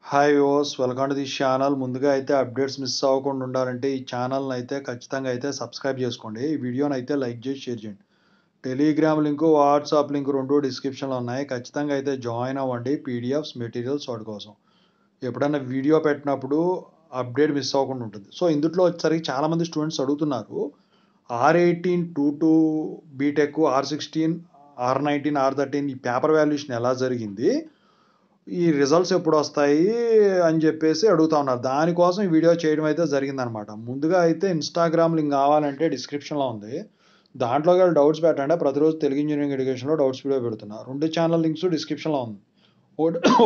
Hi viewers, welcome to this channel. ముందుగా అయితే updates miss అవ్వకుండా ఉండాలంటే ఈ ఛానల్ని అయితే ఖచ్చితంగా అయితే సబ్స్క్రైబ్ చేసుకోండి. ఈ వీడియోని అయితే లైక్ చేసి షేర్ చేయండి. టెలిగ్రామ్ లింకు, వాట్సాప్ లింక్ రెండు డిస్క్రిప్షన్లో ఉన్నాయి. ఖచ్చితంగా అయితే జాయిన్ అవ్వండి. పీడిఎఫ్స్ మెటీరియల్స్ వాటి కోసం ఎప్పుడైనా వీడియో పెట్టినప్పుడు అప్డేట్ మిస్ అవ్వకుండా ఉంటుంది. సో ఇందులో వచ్చేసరికి చాలామంది స్టూడెంట్స్ అడుగుతున్నారు, R18 22 BTech, R16 R19 R13 ఈ పేపర్ వాల్యుయేషన్ ఎలా జరిగింది, ఈ రిజల్ట్స్ ఎప్పుడొస్తాయి అని చెప్పేసి అడుగుతా ఉన్నారు. దానికోసం ఈ వీడియో చేయడం అయితే జరిగిందనమాట. ముందుగా అయితే ఇన్‌స్టాగ్రామ్ లింక్ కావాలంటే డిస్క్రిప్షన్‌లో ఉంది. దాంట్లోకి వెళ్ళి డౌట్స్ పెట్టండి. ప్రతిరోజు తెలుగు ఇంజినీరింగ్ ఎడ్యుకేషన్‌లో డౌట్స్ వీడియో పెడుతున్నా. 2 ఛానల్ లింక్స్ డిస్క్రిప్షన్‌లో ఉంది.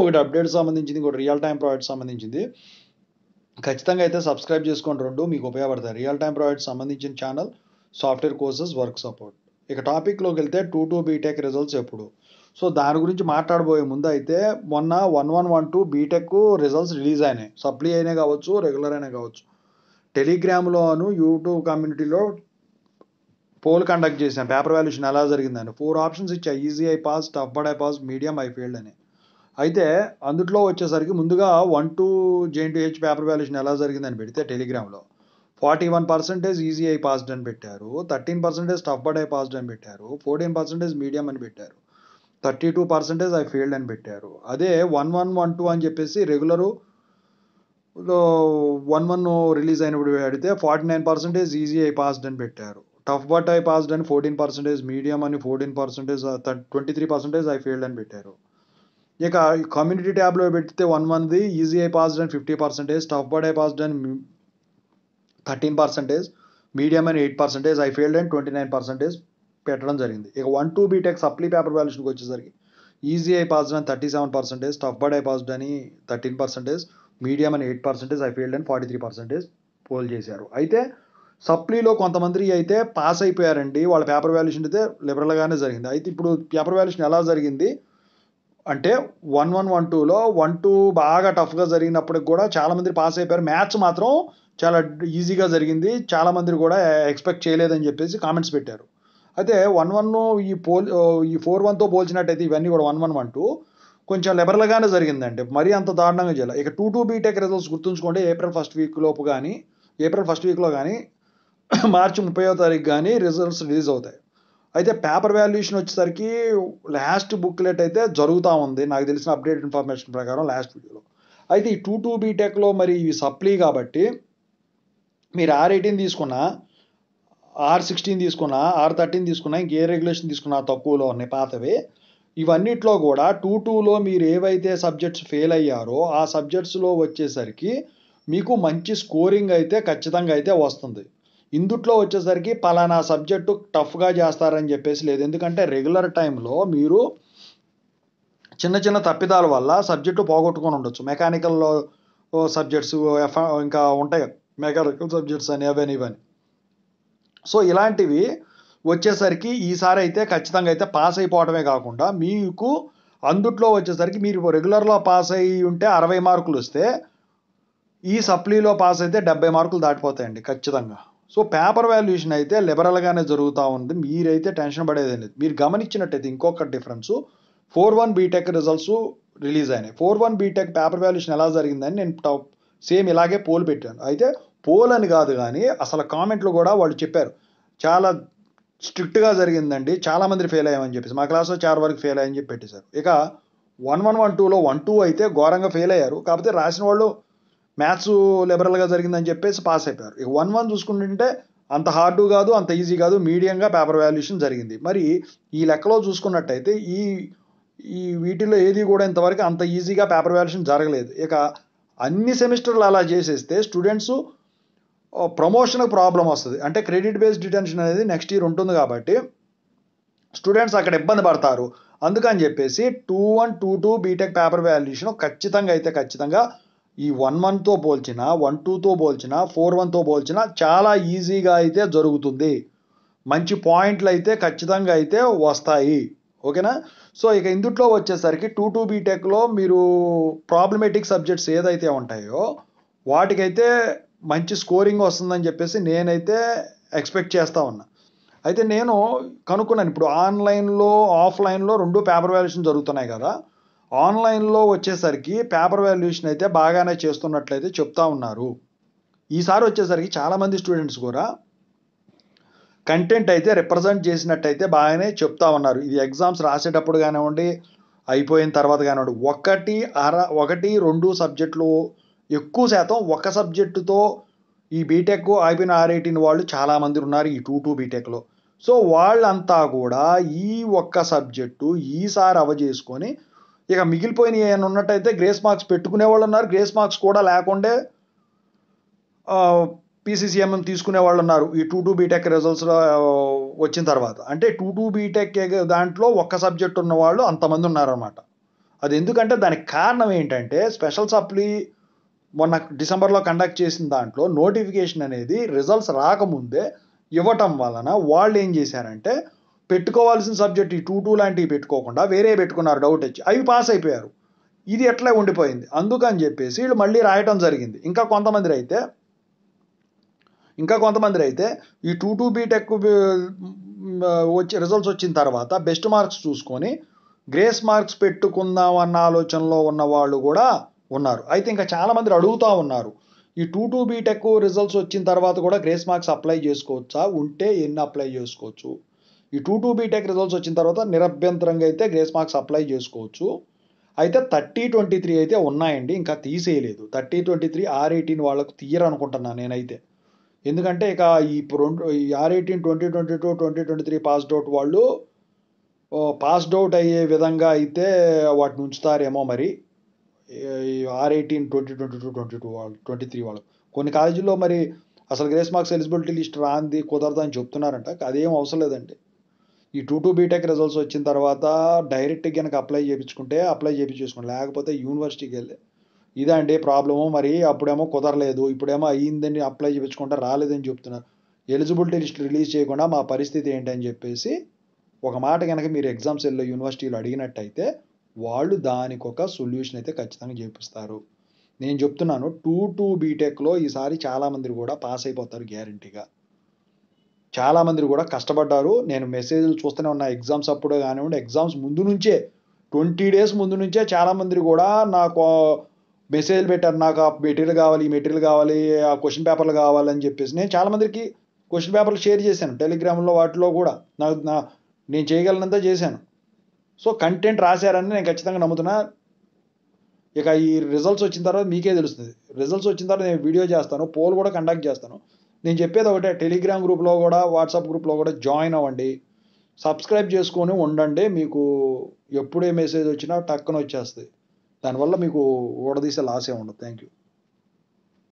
ఒకటి అప్డేట్ సంబంధించింది, ఇంకోటి రియల్ టైమ్ ప్రాజెక్ట్ సంబంధించింది. ఖచ్చితంగా అయితే సబ్స్క్రైబ్ చేసుకోండి. 2 మీకు ఉపయోగపడతాయి. రియల్ టైమ్ ప్రాజెక్ట్ సంబంధించిన channel, software courses, work support. ఇక టాపిక్‌లోకి వెళ్తే 22 బీటెక్ రిజల్ట్స్ ఎప్పుడు? సో దాని గురించి మాట్లాడబోయే ముందు అయితే మొన్న 1112 బీటెక్ రిజల్ట్స్ రిలీజ్ అయినాయి. సప్లీ అయినా కావచ్చు, రెగ్యులర్ అయినా కావచ్చు. టెలిగ్రామ్లోను, యూట్యూబ్ కమ్యూనిటీలో పోల్ కండక్ట్ చేశాను. పేపర్ వాల్యుయేషన్ ఎలా జరిగిందని 4 ఆప్షన్స్ ఇచ్చా. Easy I pass, tough but I pass, medium I failed అని. అయితే అందుట్లో వచ్చేసరికి ముందుగా 1-2 జేఎన్టీహెచ్ పేపర్ వాల్యుయేషన్ ఎలా జరిగిందని పెడితే టెలిగ్రామ్లో 41% ఈజీ ఐ పాస్డ్ అని పెట్టారు, 13% టఫ్ బట్ ఐ పాస్డ్ అని పెట్టారు, 14% మీడియం అని పెట్టారు, 32% ఐ ఫెయిల్డ్ అని పెట్టారు. అదే 1112 అని చెప్పేసి రెగ్యులరు 11 రిలీజ్ అయినప్పుడు పెడితే 49% ఈజీ ఐ పాస్డ్ అని పెట్టారు, టఫ్ బట్ ఐ పాస్డ్ అని 14%, మీడియం అని 14%, 23% ఐ ఫెయిల్డ్ అని పెట్టారు. ఇక కమ్యూనిటీ ట్యాబ్లో పెడితే 11ది ఈజీ ఐ పాస్డ్ అని 50%, టఫ్ బట్ ఐ పాస్డ్ అని 13%, మీడియం అని 8%, ఐ ఫెయిల్డ్ అని 29% పెట్టడం జరిగింది. ఇక 1-2 బీటెక్ సప్లీ పేపర్ వాల్యుయేషన్కి వచ్చేసరికి ఈజీ ఐ పాస్డ్ అని 37%, టఫ్ బట్ ఐ పాస్డ్ అని 13%, మీడియం అని 8%, ఐ ఫెయిల్డ్ అని 43% పోల్ చేశారు. అయితే సప్లీలో కొంతమంది అయితే పాస్ అయిపోయారండి. వాళ్ళ పేపర్ వాల్యుయేషన్ అయితే లిబరల్గానే జరిగింది. అయితే ఇప్పుడు పేపర్ వాల్యుయేషన్ ఎలా జరిగింది అంటే 1112లో 12 బాగా టఫ్గా జరిగినప్పటికి కూడా చాలామంది పాస్ అయిపోయారు. మ్యాథ్స్ మాత్రం చాలా ఈజీగా జరిగింది. చాలామంది కూడా ఎక్స్పెక్ట్ చేయలేదని చెప్పేసి కామెంట్స్ పెట్టారు. అయితే 11 ఈ 41తో పోల్చినట్టయితే ఇవన్నీ కూడా 1112 కొంచెం లిబరల్గానే జరిగిందండి. మరీ అంత దారుణంగా చేయాలి. ఇక 22 బీటెక్ రిజల్ట్స్ గుర్తుంచుకోండి. ఏప్రిల్ ఫస్ట్ వీక్లో కానీ మార్చి 30వ తారీఖు కానీ రిజల్ట్స్ రిలీజ్ అవుతాయి. అయితే పేపర్ వాల్యుయేషన్ వచ్చేసరికి లాస్ట్ బుక్లెట్ అయితే జరుగుతూ ఉంది. నాకు తెలిసిన అప్డేట్ ఇన్ఫర్మేషన్ ప్రకారం లాస్ట్ వీడియోలో. అయితే ఈ 22 బీటెక్లో మరి ఇవి సప్లీ కాబట్టి మీరు R18 తీసుకున్నా, R16 తీసుకున్నా, R13 తీసుకున్నా, ఇంకే రెగ్యులేషన్ తీసుకున్నా తక్కువలో ఉన్నాయి పాతవి. ఇవన్నిట్లో కూడా 22లో మీరు ఏవైతే సబ్జెక్ట్స్ ఫెయిల్ అయ్యారో ఆ సబ్జెక్ట్స్లో వచ్చేసరికి మీకు మంచి స్కోరింగ్ అయితే ఖచ్చితంగా అయితే వస్తుంది. ఇందుట్లో వచ్చేసరికి పలానా సబ్జెక్టు టఫ్గా చేస్తారని చెప్పేసి లేదు. ఎందుకంటే రెగ్యులర్ టైంలో మీరు చిన్న చిన్న తప్పిదాల వల్ల సబ్జెక్టు పోగొట్టుకొని ఉండొచ్చు. మెకానికల్లో సబ్జెక్ట్స్ ఇంకా ఉంటాయి, మెకానికల్ సబ్జెక్ట్స్ అని అవని ఇవని. సో ఇలాంటివి వచ్చేసరికి ఈసారి అయితే ఖచ్చితంగా అయితే పాస్ అయిపోవడమే కాకుండా మీకు అందుట్లో వచ్చేసరికి మీరు రెగ్యులర్లో పాస్ అయ్యి ఉంటే 60 మార్కులు వస్తే ఈ సప్లీలో పాస్ అయితే 70 మార్కులు దాటిపోతాయండి ఖచ్చితంగా. సో పేపర్ వాల్యుయేషన్ అయితే లిబరల్గానే జరుగుతూ ఉంది. మీరైతే టెన్షన్ పడేదేం లేదు. మీరు గమనించినట్టయితే ఇంకొక డిఫరెన్స్, 41 బీటెక్ రిజల్ట్స్ రిలీజ్ అయినాయి. 41 బీటెక్ పేపర్ వాల్యుయేషన్ ఎలా జరిగిందని నేను సేమ్ ఇలాగే పోల్ పెట్టాను. అయితే పోల్ అని కాదు కానీ అసలు కామెంట్లు కూడా వాళ్ళు చెప్పారు, చాలా స్ట్రిక్ట్గా జరిగిందండి, చాలామంది ఫెయిల్ అయ్యామని చెప్పేసి. మా క్లాస్లో 4 వరకు ఫెయిల్ అయ్యని చెప్పి పెట్టేశారు. ఇక 1112లో 12 అయితే ఘోరంగా ఫెయిల్ అయ్యారు. కాకపోతే రాసిన వాళ్ళు మ్యాథ్స్ లిబరల్గా జరిగిందని చెప్పేసి పాస్ అయిపోయారు. ఇక 1-1 చూసుకుంటుంటే అంత హార్డ్ కాదు, అంత ఈజీ కాదు, మీడియంగా పేపర్ వాల్యుయేషన్ జరిగింది. మరి ఈ లెక్కలో చూసుకున్నట్టయితే ఈ ఈ వీటిల్లో ఏది కూడా ఇంతవరకు అంత ఈజీగా పేపర్ వాల్యుయేషన్ జరగలేదు. ఇక అన్ని సెమిస్టర్లు అలా చేసేస్తే స్టూడెంట్స్ ప్రమోషన్కి ప్రాబ్లం వస్తుంది. అంటే క్రెడిట్ బేస్డ్ డిటెన్షన్ అనేది నెక్స్ట్ ఇయర్ ఉంటుంది కాబట్టి స్టూడెంట్స్ అక్కడ ఇబ్బంది పడతారు. అందుకని చెప్పేసి 2122 బీటెక్ పేపర్ వాల్యుయేషన్ ఖచ్చితంగా ఈ 11తో పోల్చిన, 12తో పోల్చిన, 41తో పోల్చిన చాలా ఈజీగా అయితే జరుగుతుంది. మంచి పాయింట్లు అయితే ఖచ్చితంగా అయితే వస్తాయి. ఓకేనా? సో ఇక ఇందుట్లో వచ్చేసరికి 22 బీటెక్లో మీరు ప్రాబ్లమేటిక్ సబ్జెక్ట్స్ ఏదైతే ఉంటాయో వాటికైతే మంచి స్కోరింగ్ వస్తుందని చెప్పేసి నేనైతే ఎక్స్పెక్ట్ చేస్తూ ఉన్నా. అయితే నేను కనుక్కున్నాను, ఇప్పుడు ఆన్లైన్లో ఆఫ్లైన్లో 2 పేపర్ వాల్యుయేషన్ జరుగుతున్నాయి కదా. ఆన్లైన్లో వచ్చేసరికి పేపర్ వాల్యుయేషన్ అయితే బాగానే చేస్తున్నట్లయితే చెప్తా ఉన్నారు. ఈసారి వచ్చేసరికి చాలామంది స్టూడెంట్స్ కూడా కంటెంట్ అయితే రిప్రజెంట్ చేసినట్టయితే బాగానే చెప్తా ఉన్నారు. ఇది ఎగ్జామ్స్ రాసేటప్పుడు కానివ్వండి, అయిపోయిన తర్వాత కానివ్వండి, 1, 2 సబ్జెక్టులు ఎక్కువ శాతం ఒక సబ్జెక్టుతో ఈ బీటెక్ అయిపోయిన R18 వాళ్ళు చాలామంది ఉన్నారు ఈ 2 బీటెక్లో. సో వాళ్ళంతా కూడా ఈ ఒక్క సబ్జెక్టు ఈసారి అవజేసుకొని ఇక మిగిలిపోయిన ఏమైనా ఉన్నట్టయితే గ్రేస్ మార్క్స్ పెట్టుకునే వాళ్ళు ఉన్నారు. గ్రేస్ మార్క్స్ కూడా లేకుండే PCCMM తీసుకునే వాళ్ళు ఉన్నారు ఈ 2 బీటెక్ రిజల్ట్స్ వచ్చిన తర్వాత. అంటే 2 బీటెక్ దాంట్లో ఒక్క సబ్జెక్ట్ ఉన్న వాళ్ళు అంతమంది ఉన్నారన్నమాట. అది ఎందుకంటే దానికి కారణం ఏంటంటే స్పెషల్ సప్లీ మొన్న డిసెంబర్లో కండక్ట్ చేసిన దాంట్లో నోటిఫికేషన్ అనేది రిజల్ట్స్ రాకముందే ఇవ్వటం వలన వాళ్ళు ఏం చేశారంటే పెట్టుకోవాల్సిన సబ్జెక్ట్ ఈ 2 లాంటివి పెట్టుకోకుండా వేరే పెట్టుకున్నారు డౌట్ వచ్చి, అవి పాస్ అయిపోయారు. ఇది ఎట్లా ఉండిపోయింది. అందుకని చెప్పేసి వీళ్ళు మళ్ళీ రాయటం జరిగింది. ఇంకా కొంతమంది అయితే ఈ 2 బీటెక్ వచ్చి రిజల్ట్స్ వచ్చిన తర్వాత బెస్ట్ మార్క్స్ చూసుకొని గ్రేస్ మార్క్స్ పెట్టుకుందాం అన్న ఆలోచనలో ఉన్న వాళ్ళు కూడా ఉన్నారు. అయితే ఇంకా చాలామంది అడుగుతూ ఉన్నారు, ఈ 2 బీటెక్ రిజల్ట్స్ వచ్చిన తర్వాత కూడా గ్రేస్ మార్క్స్ అప్లై చేసుకోవచ్చా, ఉంటే ఎన్ని అప్లై చేసుకోవచ్చు? ఈ 2 బీటెక్ రిజల్ట్స్ వచ్చిన తర్వాత నిరభ్యంతరంగా అయితే గ్రేస్ మార్క్స్ అప్లై చేసుకోవచ్చు. అయితే 30-23 అయితే ఉన్నాయండి, ఇంకా తీసేయలేదు. 30-23 R18 వాళ్ళకు తీయరు అనుకుంటున్నాను నేనైతే. ఎందుకంటే ఇక ఈ R18 2022 2023 పాస్డ్ అవుట్ వాళ్ళు పాస్డ్ అవుట్ అయ్యే విధంగా అయితే వాటిని ఉంచుతారేమో మరి. ఈ R18 2022 వాళ్ళు 23 వాళ్ళు కొన్ని కాలేజీల్లో మరి అసలు గ్రేస్ మార్క్స్ ఎలిజిబిలిటీ లిస్ట్ రాంది కుదరదని చెప్తున్నారంట. అదేం అవసరం లేదండి. ఈ 2 బీటెక్ రిజల్ట్స్ వచ్చిన తర్వాత డైరెక్ట్ కనుక అప్లై చేయించేసుకోండి. లేకపోతే యూనివర్సిటీకి వెళ్ళి ఇదండి ప్రాబ్లము, మరి అప్పుడేమో కుదరలేదు, ఇప్పుడేమో అయ్యిందని అప్లై చేయించుకుంటే రాలేదని చెప్తున్నారు. ఎలిజిబిలిటీ లిస్ట్ రిలీజ్ చేయకుండా మా పరిస్థితి ఏంటని చెప్పేసి ఒక మాట కనుక మీరు ఎగ్జామ్స్ వెళ్ళి యూనివర్సిటీలో అడిగినట్టయితే వాళ్ళు దానికి ఒక సొల్యూషన్ అయితే ఖచ్చితంగా చేపిస్తారు. నేను చెప్తున్నాను 2 బీటెక్లో ఈసారి చాలామంది కూడా పాస్ అయిపోతారు గ్యారంటీగా. చాలామంది కూడా కష్టపడ్డారు. నేను మెసేజ్లు చూస్తూనే ఉన్నా, ఎగ్జామ్స్ అప్పుడే కానివ్వండి, ఎగ్జామ్స్ ముందు నుంచే 20 డేస్ ముందు నుంచే చాలామంది కూడా నాకు మెసేజ్లు పెట్టారు, నాకు ఆ మెటీరియల్ కావాలి, ఈ మెటీరియల్ కావాలి, ఆ క్వశ్చన్ పేపర్లు కావాలని చెప్పేసి. నేను చాలామందికి క్వశ్చన్ పేపర్లు షేర్ చేశాను టెలిగ్రామ్లో, వాటిలో కూడా నేను చేయగలనంతా చేశాను. సో కంటెంట్ రాశారని నేను ఖచ్చితంగా నమ్ముతున్నా. ఇక ఈ రిజల్ట్స్ వచ్చిన తర్వాత మీకే తెలుస్తుంది. రిజల్ట్స్ వచ్చిన తర్వాత నేను వీడియో చేస్తాను, పోల్ కూడా కండక్ట్ చేస్తాను. నేను చెప్పేది ఒకటే, టెలిగ్రామ్ గ్రూప్లో కూడా వాట్సాప్ గ్రూప్లో కూడా జాయిన్ అవ్వండి, సబ్స్క్రైబ్ చేసుకొని ఉండండి. మీకు ఎప్పుడే మెసేజ్ వచ్చినా టక్కున వచ్చేస్తుంది. దానివల్ల మీకు ఊడదీసే లాస్ ఏమి ఉండదు. Thank you.